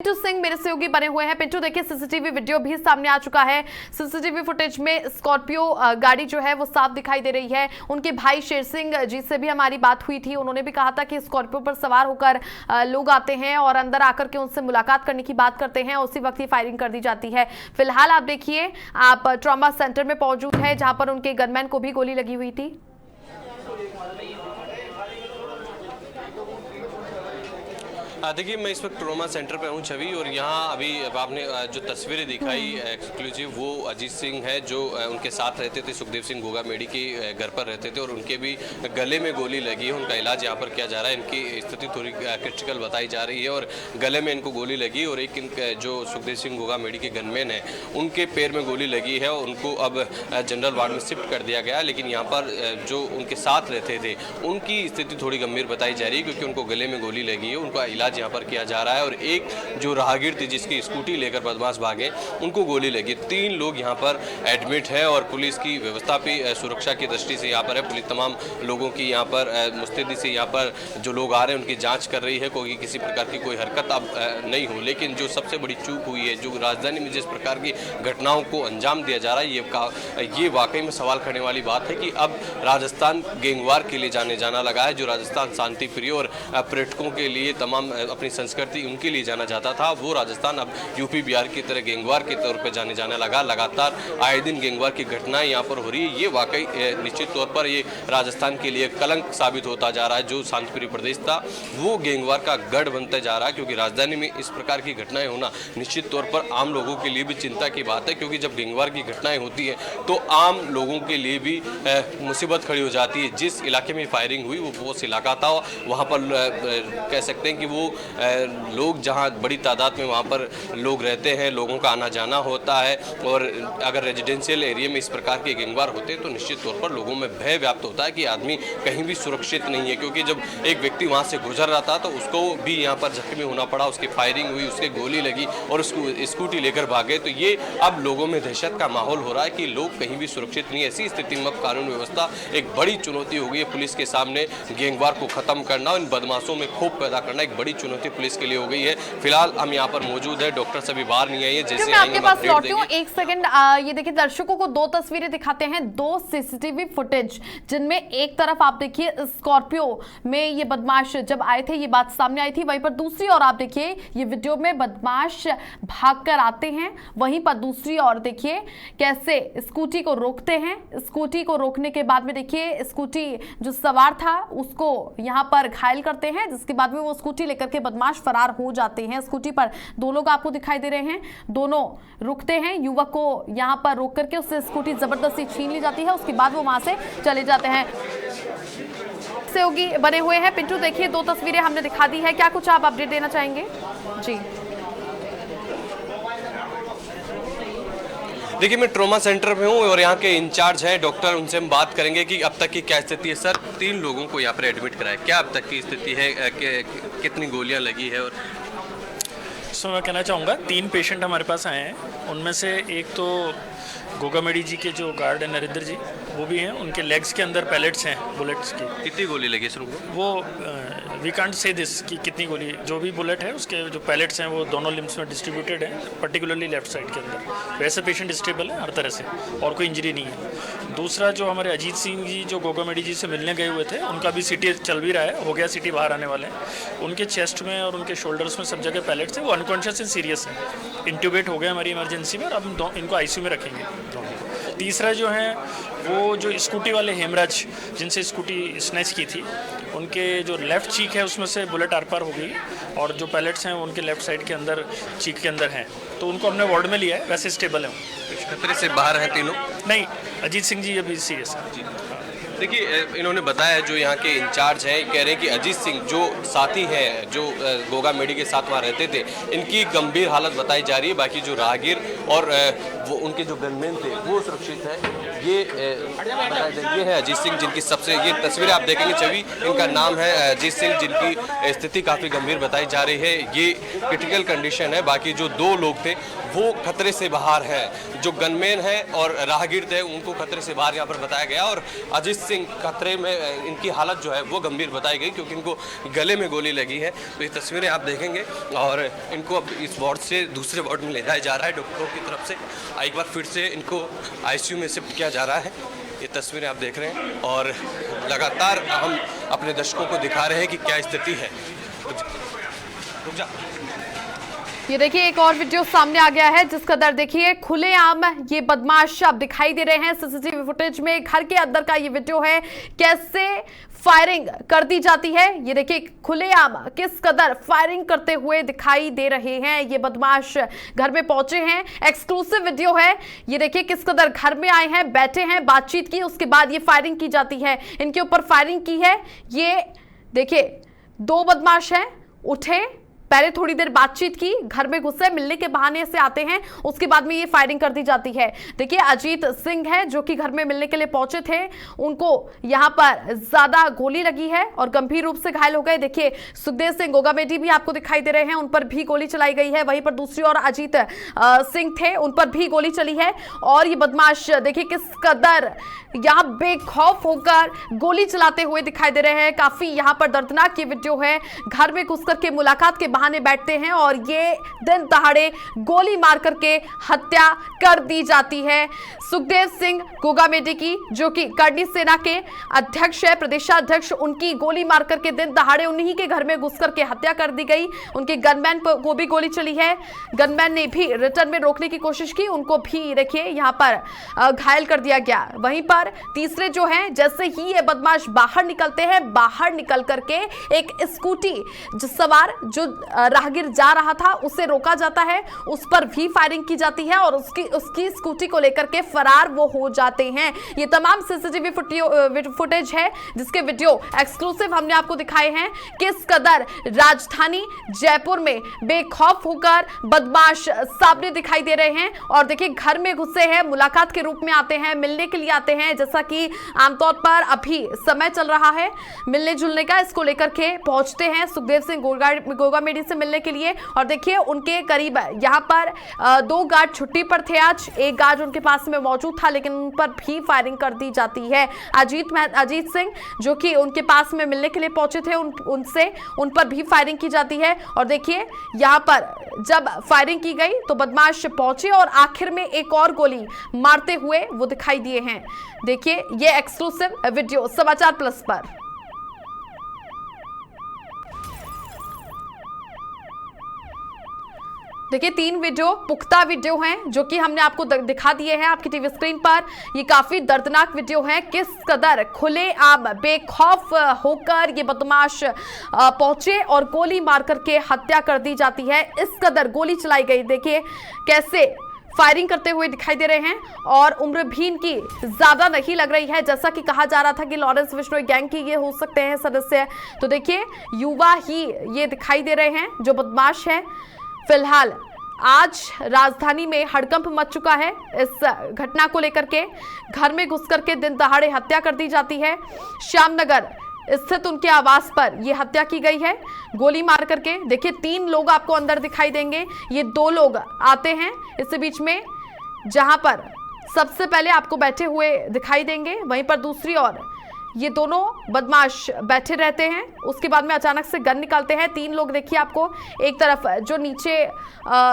पिंटू सिंह मेरे सहयोगी बने हुए हैं। पिंटू, देखिए सीसीटीवी वीडियो भी सामने आ चुका है। सीसीटीवी फुटेज में स्कॉर्पियो गाड़ी जो है वो साफ दिखाई दे रही है। उनके भाई शेर सिंह जी से भी हमारी बात हुई थी, उन्होंने भी कहा था कि स्कॉर्पियो पर सवार होकर लोग आते हैं और अंदर आकर के उनसे मुलाकात करने की बात करते हैं, उसी वक्त ही फायरिंग कर दी जाती है। फिलहाल आप देखिए, आप ट्रॉमा सेंटर में मौजूद है जहां पर उनके गनमैन को भी गोली लगी हुई थी। देखिए, मैं इस वक्त ट्रॉमा सेंटर पे हूँ छवि, और यहाँ अभी आपने जो तस्वीरें दिखाई एक्सक्लूसिव, वो अजीत सिंह है जो उनके साथ रहते थे। सुखदेव सिंह गोगामेडी के घर पर रहते थे और उनके भी गले में गोली लगी है। उनका इलाज यहाँ पर किया जा रहा है। इनकी स्थिति थोड़ी क्रिटिकल बताई जा रही है और गले में इनको गोली लगी, और एक जो सुखदेव सिंह गोगामेडी के गनमैन है उनके पैर में गोली लगी है और उनको अब जनरल वार्ड में शिफ्ट कर दिया गया। लेकिन यहाँ पर जो उनके साथ रहते थे उनकी स्थिति थोड़ी गंभीर बताई जा रही है, क्योंकि उनको गले में गोली लगी है। उनका इलाज यहाँ पर किया जा रहा है। और एक जो राहगीर थी जिसकी स्कूटी लेकर बदमाश भागे, उनको गोली लगी। 3 लोग यहाँ पर एडमिट है और पुलिस की व्यवस्था भी सुरक्षा की दृष्टि से यहाँ पर है। पुलिस तमाम लोगों की यहाँ पर मुस्तैदी से यहाँ पर जो लोग आ रहे हैं उनकी जांच कर रही है, कोई किसी प्रकार की कोई हरकत अब नहीं हो। लेकिन जो सबसे बड़ी चूक हुई है, जो राजधानी में जिस प्रकार की घटनाओं को अंजाम दिया जा रहा है, ये वाकई में सवाल करने वाली बात है कि अब राजस्थान गैंगवार के लिए जाना लगा है। जो राजस्थान शांति प्रिय और पर्यटकों के लिए तमाम अपनी संस्कृति उनके लिए जाना जाता था, वो राजस्थान अब यूपी बिहार की तरह गैंगवार के तौर पे जाने लगा। लगातार आए दिन गैंगवार की घटनाएं यहाँ पर हो रही है। ये वाकई निश्चित तौर पर ये राजस्थान के लिए कलंक साबित होता जा रहा है। जो शांतिप्रिय प्रदेश था वो गैंगवार का गढ़ बनता जा रहा है, क्योंकि राजधानी में इस प्रकार की घटनाएं होना निश्चित तौर पर आम लोगों के लिए भी चिंता की बात है। क्योंकि जब गैंगवार की घटनाएं होती है तो आम लोगों के लिए भी मुसीबत खड़ी हो जाती है। जिस इलाके में फायरिंग हुई वो बहुत इलाका था, वहाँ पर कह सकते हैं कि वो लोग जहां बड़ी तादाद में वहां पर लोग रहते हैं, लोगों का आना जाना होता है। और अगर रेजिडेंशियल एरिया में इस प्रकार के गैंगवार होते हैं तो निश्चित तौर पर लोगों में भय व्याप्त होता है कि आदमी कहीं भी सुरक्षित नहीं है। क्योंकि जब एक व्यक्ति वहां से गुजर रहा था तो उसको भी यहाँ पर जख्मी होना पड़ा, उसकी फायरिंग हुई, उसके गोली लगी और उसको स्कूटी लेकर भागे। तो ये अब लोगों में दहशत का माहौल हो रहा है कि लोग कहीं भी सुरक्षित नहीं है। ऐसी स्थिति में कानून व्यवस्था एक बड़ी चुनौती हो गई है पुलिस के सामने। गैंगवार को खत्म करना, इन बदमाशों में खौफ पैदा करना एक बड़ी चुनौती पुलिस के लिए हो गई है। फिलहाल हम यहाँ पर मौजूद है, डॉक्टर सभी बाहर नहीं आई है। जैसे मैं आपके पास लौटी हूँ, एक सेकंड। ये देखिए, दर्शकों को 2 तस्वीरें दिखाते हैं, 2 सीसीटीवी फुटेज, जिनमें एक तरफ आप देखिए स्कॉर्पियो में ये बदमाश जब आए थे ये बात सामने आई थी, वहीं पर दूसरी ओर आप देखिए ये वीडियो में बदमाश भागकर आते हैं, वहीं पर दूसरी ओर देखिए कैसे स्कूटी को रोकते हैं। स्कूटी को रोकने के बाद में देखिए स्कूटी जो सवार था उसको यहाँ पर घायल करते हैं, जिसके बाद में वो स्कूटी लेकर के बदमाश फरार हो जाते हैं। स्कूटी पर 2 लोग आपको दिखाई दे रहे हैं, दोनों रुकते हैं, युवक को यहां पर रोक करके उससे स्कूटी जबरदस्ती छीन ली जाती है, उसके बाद वो वहां से चले जाते हैं। सहयोगी बने हुए हैं। पिंटू, देखिए 2 तस्वीरें हमने दिखा दी है, क्या कुछ आप अपडेट देना चाहेंगे? जी देखिए, मैं ट्रॉमा सेंटर में हूँ और यहाँ के इंचार्ज हैं डॉक्टर, उनसे हम बात करेंगे कि अब तक की क्या स्थिति है। सर, 3 लोगों को यहाँ पर एडमिट कराया, क्या अब तक की स्थिति है, कितनी गोलियाँ लगी है? और सो मैं कहना चाहूँगा 3 पेशेंट हमारे पास आए हैं। उनमें से एक तो गोगामेडी जी के जो गार्ड है नरेंद्र जी, वो भी हैं। उनके लेग्स के अंदर पैलेट्स हैं बुलेट्स की। कितनी गोली लगी सर उनको? वो वी कांट से दिस कि कितनी गोली, जो भी बुलेट है उसके जो पैलेट्स हैं वो दोनों लिम्स में डिस्ट्रीब्यूटेड हैं, पर्टिकुलरली लेफ्ट साइड के अंदर। वैसे पेशेंट स्टेबल है हर तरह से और कोई इंजरी नहीं है। दूसरा जो हमारे अजीत सिंह जी जो गोगामेडी जी से मिलने गए हुए थे, उनका भी सीटी चल भी रहा है, हो गया सीटी, बाहर आने वाले हैं। उनके चेस्ट में और उनके शोल्डर्स में सब जगह पैलेट्स हैं, वो अनकॉन्शियस एंड सीरियस है, इंट्यूबेट हो गए हमारी इमरजेंसी में, और अब इनको आईसीयू में रखेंगे। तीसरा जो है वो जो स्कूटी वाले हेमराज जिनसे स्कूटी स्नैच की थी, उनके जो लेफ़्ट चीक है उसमें से बुलेट आर पार हो गई और जो पैलेट्स हैं उनके लेफ़्ट साइड के अंदर चीक के अंदर हैं, तो उनको हमने वार्ड में लिया है। वैसे स्टेबल है, खतरे से बाहर हैं तीनों? नहीं, अजीत सिंह जी अभी सीरियस है। देखिए, इन्होंने बताया, जो यहाँ के इंचार्ज हैं, कह रहे हैं कि अजीत सिंह जो साथी हैं जो गोगामेडी के साथ वहाँ रहते थे, इनकी गंभीर हालत बताई जा रही है। बाकी जो राहगीर और वो उनके जो गनमैन थे वो सुरक्षित है। ये है अजीत सिंह, जिनकी सबसे ये तस्वीरें आप देखेंगे छवि, इनका नाम है अजीत सिंह, जिनकी स्थिति काफ़ी गंभीर बताई जा रही है। ये क्रिटिकल कंडीशन है। बाकी जो 2 लोग थे वो खतरे से बाहर हैं, जो गनमैन है और राहगीर थे उनको खतरे से बाहर यहाँ पर बताया गया। और अजीत सिंह खतरे में, इनकी हालत जो है वो गंभीर बताई गई क्योंकि इनको गले में गोली लगी है। तो ये तस्वीरें आप देखेंगे और इनको अब इस वार्ड से दूसरे वार्ड में ले जाया जा रहा है डॉक्टरों की तरफ से। एक बार फिर से इनको आईसीयू में शिफ्ट किया जा रहा है। ये तस्वीरें आप देख रहे हैं और लगातार हम अपने दर्शकों को दिखा रहे हैं कि क्या स्थिति है। रुक जा। ये देखिए एक और वीडियो सामने आ गया है जिस कदर देखिए खुलेआम ये बदमाश अब दिखाई दे रहे हैं सीसीटीवी फुटेज में। घर के अंदर का ये वीडियो है, कैसे फायरिंग कर दी जाती है। ये देखिए खुलेआम किस कदर फायरिंग करते हुए दिखाई दे रहे हैं ये बदमाश। घर में पहुंचे हैं, एक्सक्लूसिव वीडियो है। ये देखिए किस कदर घर में आए हैं, बैठे हैं, बातचीत की, उसके बाद ये फायरिंग की जाती है। इनके ऊपर फायरिंग की है। ये देखिए 2 बदमाश हैं, उठे, पहले थोड़ी देर बातचीत की, घर में घुसे, मिलने के बहाने से आते हैं, उसके बाद में ये फायरिंग कर दी जाती है। देखिए अजीत सिंह है जो कि घर में मिलने के लिए पहुंचे थे, उनको यहां पर ज्यादा गोली लगी है और गंभीर रूप से घायल हो गए। देखिए सुखदेव सिंह गोगामेडी भी आपको दिखाई दे रहे हैं, उन पर भी गोली चलाई गई है। वहीं पर दूसरी ओर अजीत सिंह थे, उन पर भी गोली चली है। और ये बदमाश देखिए किस कदर यहां बेखौफ होकर गोली चलाते हुए दिखाई दे रहे हैं। काफी यहां पर दर्दनाक ये वीडियो है। घर में घुस करके मुलाकात के बहाने बैठते हैं और ये दिन दहाड़े गोली मार करके हत्या कर दी जाती है। सुखदेव सिंह गोगामेडी की जो कि करनी सेना के अध्यक्ष है, प्रदेशाध्यक्ष, उनकी गोली मार करके दिन दहाड़े उन्हीं के घर में घुस करके हत्या कर दी गई। उनके गनमैन को भी गोली चली है। गनमैन ने भी रिटर्न में रोकने की कोशिश की, उनको भी देखिए यहां पर घायल कर दिया गया। वहीं पर तीसरे जो हैं, जैसे ही ये बदमाश बाहर निकलते हैं, बाहर निकल करके एक स्कूटी सवार जो राहगीर जा रहा था उसे रोका जाता है, उस पर भी फायरिंग की जाती है और उसकी स्कूटी को लेकर के फरार वो हो जाते हैं। ये तमाम सीसीटीवी फुटेज है जिसके वीडियो एक्सक्लूसिव हमने आपको दिखाए हैं। किस कदर राजधानी जयपुर में बेखौफ होकर बदमाश सामने दिखाई दे रहे हैं। और देखिए घर में घुसे हैं, मुलाकात के रूप में आते हैं, मिलने के लिए आते हैं, जैसा कि आमतौर पर अभी समय चल रहा है मिलने जुलने का, इसको लेकर के पहुंचते हैं सुखदेव सिंह गोगामेडी से मिलने के लिए। और देखिए उनके करीब यहां पर 2 गार्ड छुट्टी पर थे आज, एक गार्ड उनके पास में मौजूद था, लेकिन उन पर भी फायरिंग कर दी जाती है। अजीत सिंह जो कि उनके पास में मिलने के लिए पहुंचे थे, उन पर भी फायरिंग की जाती है। और देखिए यहां पर जब फायरिंग की गई तो बदमाश पहुंचे और आखिर में एक और गोली मारते हुए वो दिखाई दिए हैं। देखिए ये एक्सक्लूसिव वीडियो समाचार प्लस पर। देखिए 3 वीडियो पुख्ता वीडियो हैं जो कि हमने आपको दिखा दिए हैं आपकी टीवी स्क्रीन पर। ये काफी दर्दनाक वीडियो है, किस कदर खुलेआम बेखौफ होकर ये बदमाश पहुंचे और गोली मार करके हत्या कर दी जाती है। इस कदर गोली चलाई गई, देखिए कैसे फायरिंग करते हुए दिखाई दे रहे हैं। और उम्र भी इनकी ज्यादा नहीं लग रही है, जैसा कि कहा जा रहा था कि लॉरेंस बिश्नोई गैंग की ये हो सकते हैं सदस्य। तो देखिए युवा ही ये दिखाई दे रहे हैं जो बदमाश है। फिलहाल आज राजधानी में हड़कंप मच चुका है इस घटना को लेकर के। घर में घुस करके दिन दहाड़े हत्या कर दी जाती है। श्यामनगर स्थित उनके आवास पर यह हत्या की गई है गोली मार करके। देखिए 3 लोग आपको अंदर दिखाई देंगे, ये 2 लोग आते हैं इस बीच में, जहां पर सबसे पहले आपको बैठे हुए दिखाई देंगे, वहीं पर दूसरी ओर ये दोनों बदमाश बैठे रहते हैं। उसके बाद में अचानक से गन निकालते हैं। 3 लोग देखिए आपको, एक तरफ जो नीचे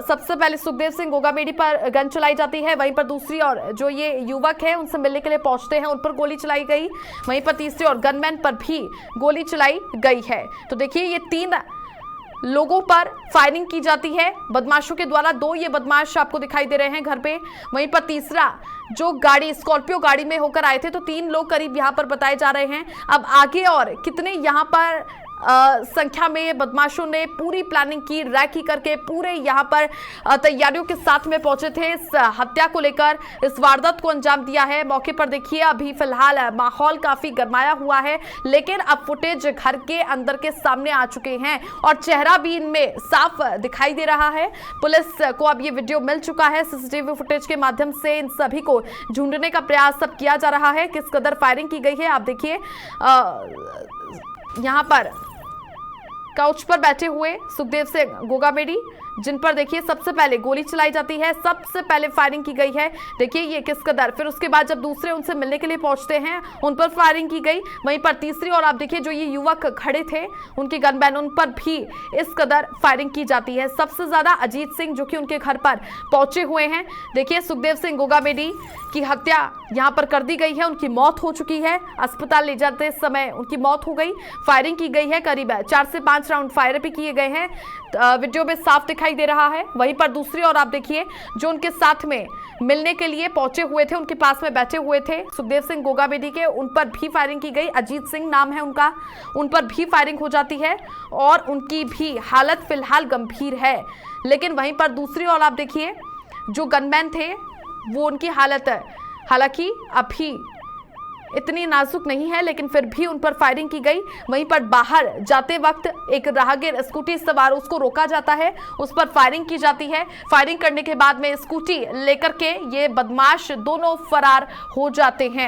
सबसे पहले सुखदेव सिंह गोगामेडी पर गन चलाई जाती है, वहीं पर दूसरी ओर जो ये युवक है उनसे मिलने के लिए पहुंचते हैं, उन पर गोली चलाई गई। वहीं पर तीसरी ओर गनमैन पर भी गोली चलाई गई है। तो देखिए ये 3 लोगों पर फायरिंग की जाती है बदमाशों के द्वारा। 2 ये बदमाश आपको दिखाई दे रहे हैं घर पे, वहीं पर तीसरा जो गाड़ी स्कॉर्पियो गाड़ी में होकर आए थे। तो 3 लोग करीब यहां पर बताए जा रहे हैं। अब आगे और कितने यहां पर संख्या में बदमाशों ने पूरी प्लानिंग की, रैकी करके पूरे यहां पर तैयारियों के साथ में पहुंचे थे इस हत्या को लेकर, इस वारदात को अंजाम दिया है। मौके पर देखिए अभी फिलहाल माहौल काफी गरमाया हुआ है, लेकिन अब फुटेज घर के अंदर के सामने आ चुके हैं और चेहरा भी इनमें साफ दिखाई दे रहा है। पुलिस को अब ये वीडियो मिल चुका है, सीसीटीवी फुटेज के माध्यम से इन सभी को ढूंढने का प्रयास सब किया जा रहा है। किस कदर फायरिंग की गई है आप देखिए, यहां पर काउच पर बैठे हुए सुखदेव सिंह गोगामेडी जिन पर देखिए सबसे पहले गोली चलाई जाती है, सबसे पहले फायरिंग की गई है। देखिए ये किस कदर, फिर उसके बाद जब दूसरे उनसे मिलने के लिए पहुंचते हैं उन पर फायरिंग की गई। वहीं पर तीसरी और आप देखिए जो ये युवक खड़े थे उनके गनमैन, उन पर भी इस कदर फायरिंग की जाती है। सबसे ज्यादा अजीत सिंह जो कि उनके घर पर पहुंचे हुए हैं। देखिए सुखदेव सिंह गोगामेडी की हत्या यहां पर कर दी गई है, उनकी मौत हो चुकी है। अस्पताल ले जाते समय उनकी मौत हो गई। फायरिंग की गई है, करीब 4 से 5 राउंड फायर भी किए गए हैं, वीडियो में साफ दिखाई दे रहा है। वहीं पर दूसरी ओर आप देखिए जो उनके साथ में मिलने के लिए पहुंचे हुए थे, उनके पास में बैठे हुए थे सुखदेव सिंह गोगामेडी के, उन पर भी फायरिंग की गई। अजीत सिंह नाम है उनका, उन पर भी फायरिंग हो जाती है और उनकी भी हालत फिलहाल गंभीर है। लेकिन वहीं पर दूसरी ओर आप देखिए जो गनमैन थे वो उनकी हालत हालांकि अभी इतनी नाजुक नहीं है, लेकिन फिर भी उन पर फायरिंग की गई। वहीं पर बाहर जाते वक्त एक राहगीर स्कूटी सवार, उसको रोका जाता है, उस पर फायरिंग की जाती है। फायरिंग करने के बाद में स्कूटी लेकर के ये बदमाश दोनों फरार हो जाते हैं।